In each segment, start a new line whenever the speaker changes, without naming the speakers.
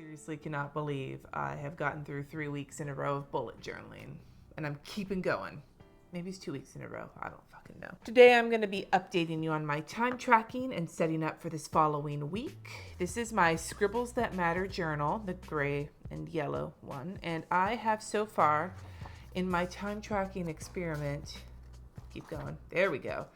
seriously cannot believe I have gotten through 3 weeks in a row of bullet journaling, and I'm keeping going. Maybe it's 2 weeks in a row. I don't fucking know. Today I'm going to be updating you on my time tracking and setting up for this following week. This is my Scribbles That Matter journal, the gray and yellow one, and I have so far in my time tracking experiment, keep going, there we go,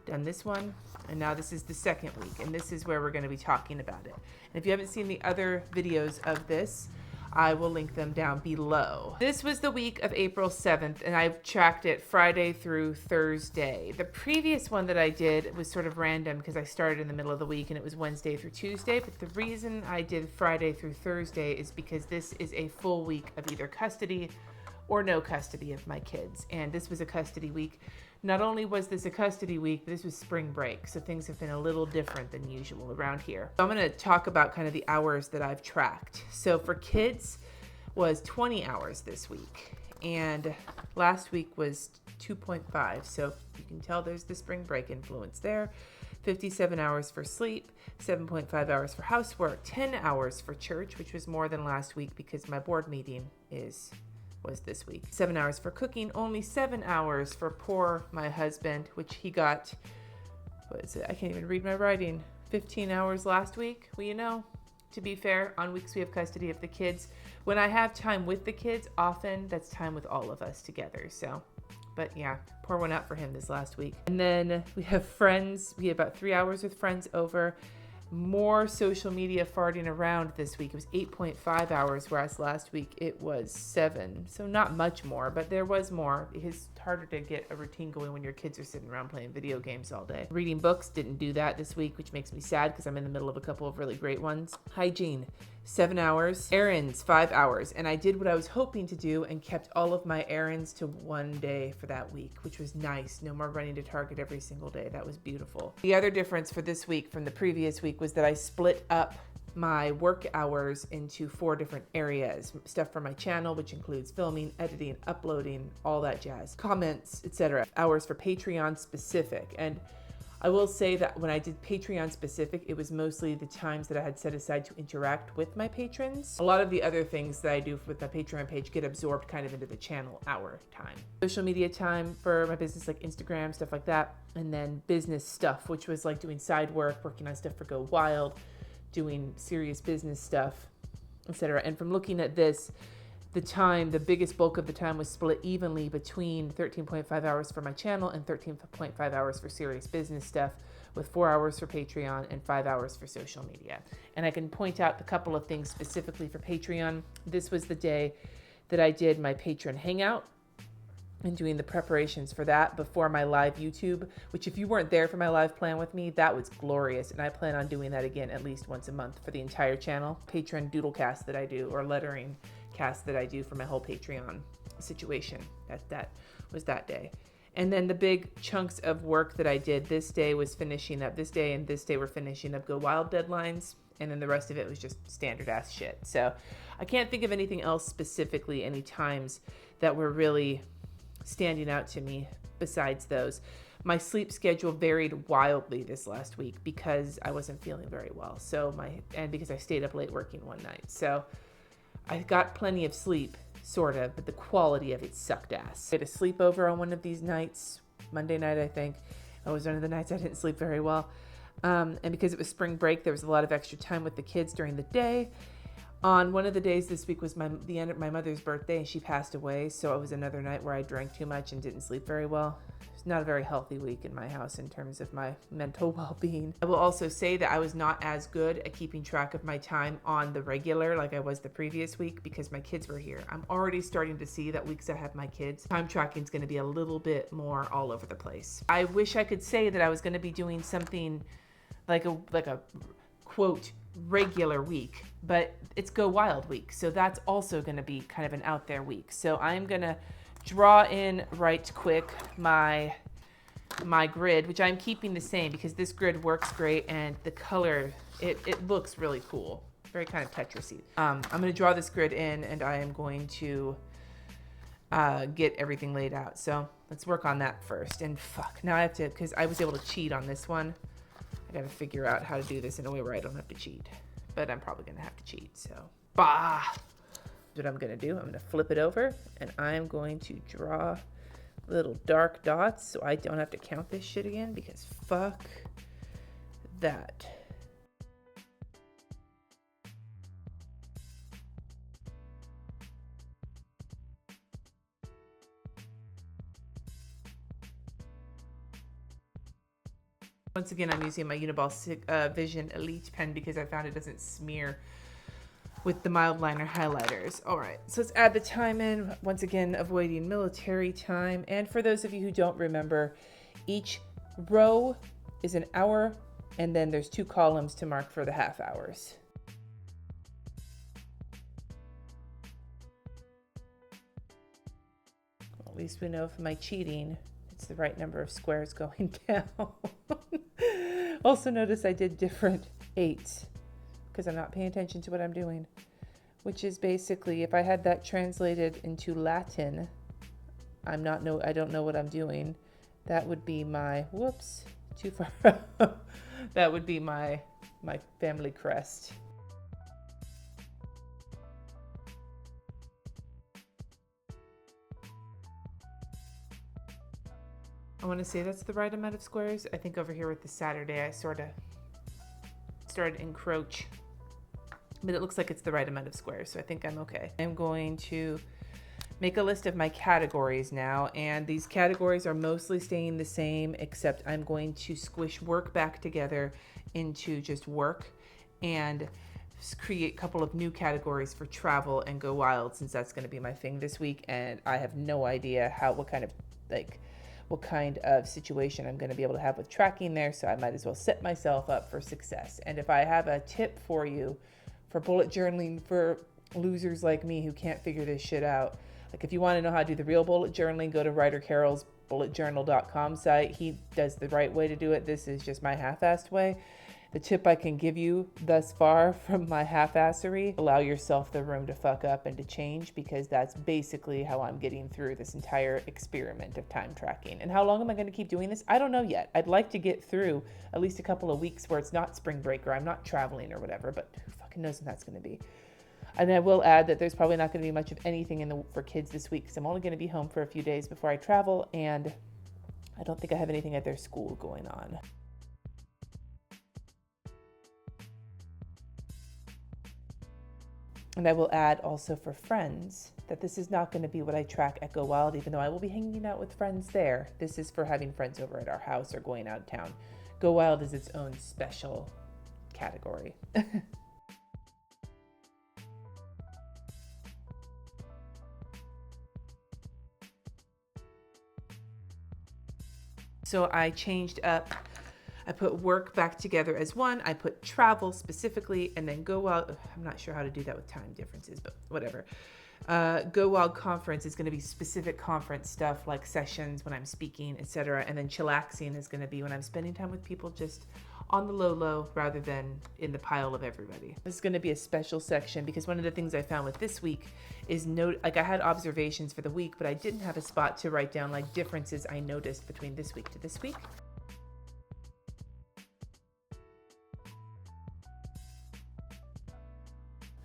done this one, and now this is the second week, and this is where we're going to be talking about it. And if you haven't seen the other videos of this, I will link them down below. This was the week of April 7th, and I've tracked it Friday through Thursday. The previous one that I did was sort of random because I started in the middle of the week and it was Wednesday through Tuesday, but the reason I did Friday through Thursday is because this is a full week of either custody or no custody of my kids, and this was a custody week. Not only was this a custody week, this was spring break, so things have been a little different than usual around here. So I'm going to talk about kind of the hours that I've tracked. So for kids was 20 hours this week, and last week was 2.5, so you can tell there's the spring break influence there. 57 hours for sleep, 7.5 hours for housework, 10 hours for church, which was more than last week because my board meeting was this week. 7 hours for cooking, only 7 hours for poor my husband, which he got, what is it? I can't even read my writing. 15 hours last week. Well, you know, to be fair, on weeks we have custody of the kids. When I have time with the kids, often that's time with all of us together. So, but yeah, pour one out for him this last week. And then we have friends. We had about 3 hours with friends over. More social media farting around this week. It was 8.5 hours, whereas last week it was 7. So not much more, but there was more. It's harder to get a routine going when your kids are sitting around playing video games all day. Reading books, didn't do that this week, which makes me sad because I'm in the middle of a couple of really great ones. Hygiene, 7 hours. Errands, 5 hours. And I did what I was hoping to do and kept all of my errands to one day for that week, which was nice. No more running to Target every single day. That was beautiful. The other difference for this week from the previous week was that I split up my work hours into 4 different areas. Stuff for my channel, which includes filming, editing, uploading, all that jazz, comments, etc. Hours for Patreon specific. And I will say that when I did Patreon specific, it was mostly the times that I had set aside to interact with my patrons. A lot of the other things that I do with my Patreon page get absorbed kind of into the channel hour time. Social media time for my business, like Instagram, stuff like that. And then business stuff, which was like doing side work, working on stuff for Go Wild, doing serious business stuff, etc. And from looking at this, the biggest bulk of the time was split evenly between 13.5 hours for my channel and 13.5 hours for serious business stuff, with 4 hours for Patreon and 5 hours for social media. And I can point out a couple of things specifically for Patreon. This was the day that I did my patron hangout and doing the preparations for that before my live YouTube, which if you weren't there for my live plan with me, that was glorious. And I plan on doing that again at least once a month for the entire channel. Patron doodlecast that I do, or lettering cast that I do for my whole Patreon situation. That was that day. And then the big chunks of work that I did this day was finishing up. This day and this day were finishing up Go Wild deadlines. And then the rest of it was just standard ass shit. So I can't think of anything else specifically, any times that were really standing out to me besides those. My sleep schedule varied wildly this last week because I wasn't feeling very well. And because I stayed up late working one night. So I got plenty of sleep, sort of, but the quality of it sucked ass. I had a sleepover on one of these nights, Monday night, I think. It was one of the nights I didn't sleep very well. And because it was spring break, there was a lot of extra time with the kids during the day. On one of the days this week was the end of my mother's birthday, and she passed away. So it was another night where I drank too much and didn't sleep very well. It's not a very healthy week in my house in terms of my mental well-being. I will also say that I was not as good at keeping track of my time on the regular like I was the previous week because my kids were here. I'm already starting to see that weeks I have my kids, time tracking is going to be a little bit more all over the place. I wish I could say that I was going to be doing something like a quote regular week, but it's Go Wild week, so that's also going to be kind of an out there week. So I'm going to draw in right quick my grid, which I'm keeping the same because this grid works great and the color, it looks really cool, very kind of Tetris-y. I'm going to draw this grid in and I am going to get everything laid out. So let's work on that first. And fuck, now I have to, because I was able to cheat on this one, I got to figure out how to do this in a way where I don't have to cheat, but I'm probably going to have to cheat. So Bah! What I'm gonna do, I'm gonna flip it over and I'm going to draw little dark dots so I don't have to count this shit again, because fuck that. Once again, I'm using my Uniball Vision Elite pen because I found it doesn't smear with the mild liner highlighters. All right, so let's add the time in. Once again, avoiding military time. And for those of you who don't remember, each row is an hour, and then there's 2 columns to mark for the half hours. Well, at least we know if my cheating, it's the right number of squares going down. Also notice I did different 8s because I'm not paying attention to what I'm doing, which is basically, if I had that translated into Latin, I don't know what I'm doing. That would be my, whoops, too far. That would be my family crest. I want to say that's the right amount of squares. I think over here with the Saturday, I sort of started to encroach, but it looks like it's the right amount of squares, so I think I'm okay. I'm going to make a list of my categories now, and these categories are mostly staying the same, except I'm going to squish work back together into just work and create a couple of new categories for travel and go wild, since that's going to be my thing this week, and I have no idea what kind of situation I'm going to be able to have with tracking there, so I might as well set myself up for success. And if I have a tip for you for bullet journaling for losers like me who can't figure this shit out, like if you want to know how to do the real bullet journaling, go to Ryder Carroll's bulletjournal.com site. He does the right way to do it. This is just my half-assed way. The tip I can give you thus far from my half-assery: allow yourself the room to fuck up and to change, because that's basically how I'm getting through this entire experiment of time tracking. And how long am I going to keep doing this? I don't know yet. I'd like to get through at least a couple of weeks where it's not spring break or I'm not traveling or whatever, but who fucking knows when that's going to be. And I will add that there's probably not going to be much of anything for kids this week, because I'm only going to be home for a few days before I travel, and I don't think I have anything at their school going on. And I will add also for friends that this is not going to be what I track at Go Wild, even though I will be hanging out with friends there. This is for having friends over at our house or going out of town. Go Wild is its own special category. So I changed up. I put work back together as one. I put travel specifically, and then Go Wild. I'm not sure how to do that with time differences, but whatever. Go Wild conference is going to be specific conference stuff like sessions when I'm speaking, etc. And then chillaxing is going to be when I'm spending time with people just on the low rather than in the pile of everybody. This is going to be a special section because one of the things I found with this week is I had observations for the week, but I didn't have a spot to write down like differences I noticed between this week to this week.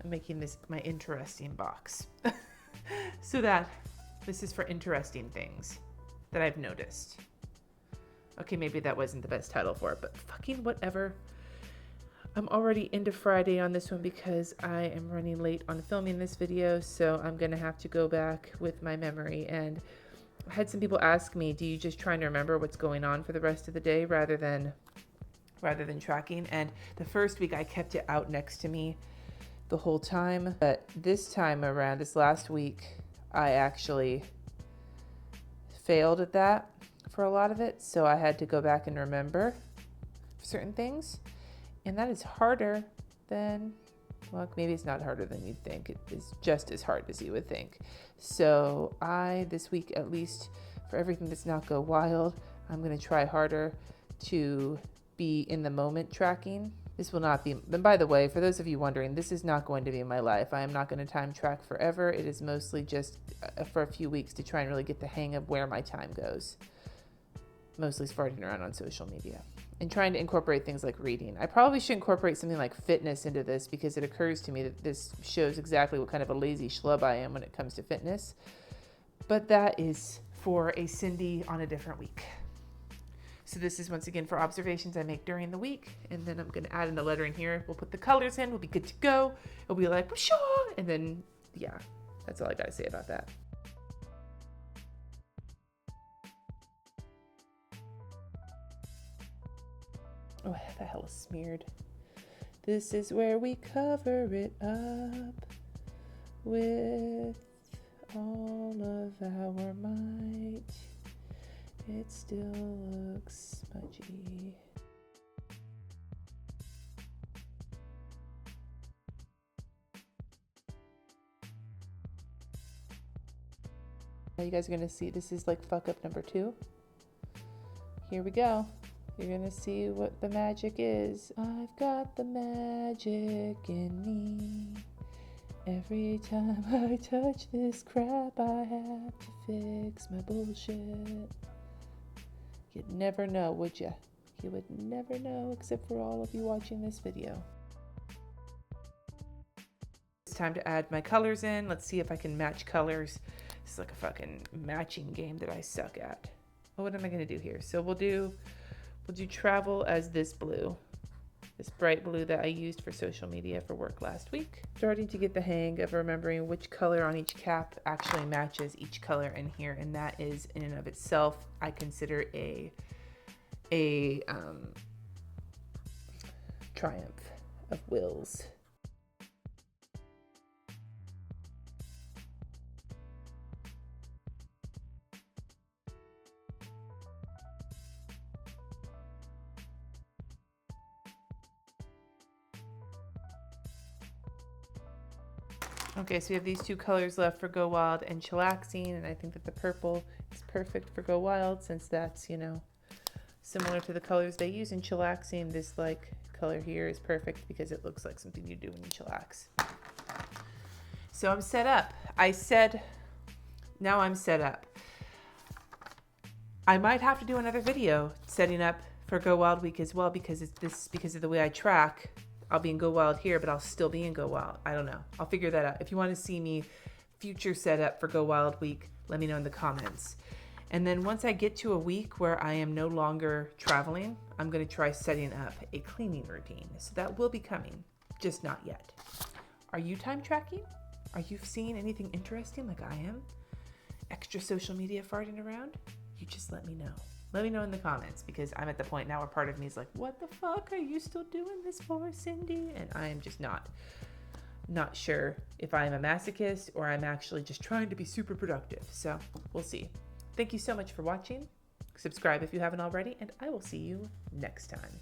I'm making this my interesting box so that this is for interesting things that I've noticed. Okay, maybe that wasn't the best title for it, but fucking whatever. I'm already into Friday on this one because I am running late on filming this video, so I'm gonna have to go back with my memory. And I had some people ask me, do you just try to remember what's going on for the rest of the day rather than tracking? And the first week I kept it out next to me the whole time, but this time around, this last week, I actually failed at that for a lot of it, so I had to go back and remember certain things, and that is harder than, well, maybe it's not harder than you'd think. It is just as hard as you would think. So this week, at least for everything that's not Go Wild, I'm going to try harder to be in the moment tracking. This will not be, and by the way, for those of you wondering, this is not going to be my life. I am not going to time track forever. It is mostly just for a few weeks to try and really get the hang of where my time goes. Mostly farting around on social media. and trying to incorporate things like reading. I probably should incorporate something like fitness into this, because it occurs to me that this shows exactly what kind of a lazy schlub I am when it comes to fitness. But that is for a Cindy on a different week. So this is once again for observations I make during the week. And then I'm going to add in the lettering here. We'll put the colors in. We'll be good to go. It'll be like, whoosh, and then, yeah, that's all I got to say about that. Oh, the hell is smeared. This is where we cover it up with all of our might. It still looks smudgy. Now you guys are gonna see, this is like fuck up number 2. Here we go. You're gonna see what the magic is. I've got the magic in me. Every time I touch this crap, I have to fix my bullshit. You'd never know, would you? You would never know, except for all of you watching this video. It's time to add my colors in. Let's see if I can match colors. This is like a fucking matching game that I suck at. Oh, what am I gonna do here? So we'll do travel as this blue. This bright blue that I used for social media for work last week. Starting to get the hang of remembering which color on each cap actually matches each color in here, and that is in and of itself, I consider a triumph of wills. Okay, so we have these 2 colors left for Go Wild and Chillaxing, and I think that the purple is perfect for Go Wild, since that's, you know, similar to the colors they use in Chillaxing. This like color here is perfect because it looks like something you do when you chillax. So I'm set up. Now I'm set up. I might have to do another video setting up for Go Wild Week as well, because because of the way I track. I'll be in Go Wild here, but I'll still be in Go Wild. I don't know. I'll figure that out. If you want to see me future setup for Go Wild Week, let me know in the comments. And then once I get to a week where I am no longer traveling, I'm going to try setting up a cleaning routine. So that will be coming, just not yet. Are you time tracking? Are you seeing anything interesting like I am? Extra social media farting around? You just let me know. Let me know in the comments, because I'm at the point now where part of me is like, what the fuck are you still doing this for, Cindy? And I am just not sure if I'm a masochist or I'm actually just trying to be super productive. So we'll see. Thank you so much for watching. Subscribe if you haven't already, and I will see you next time.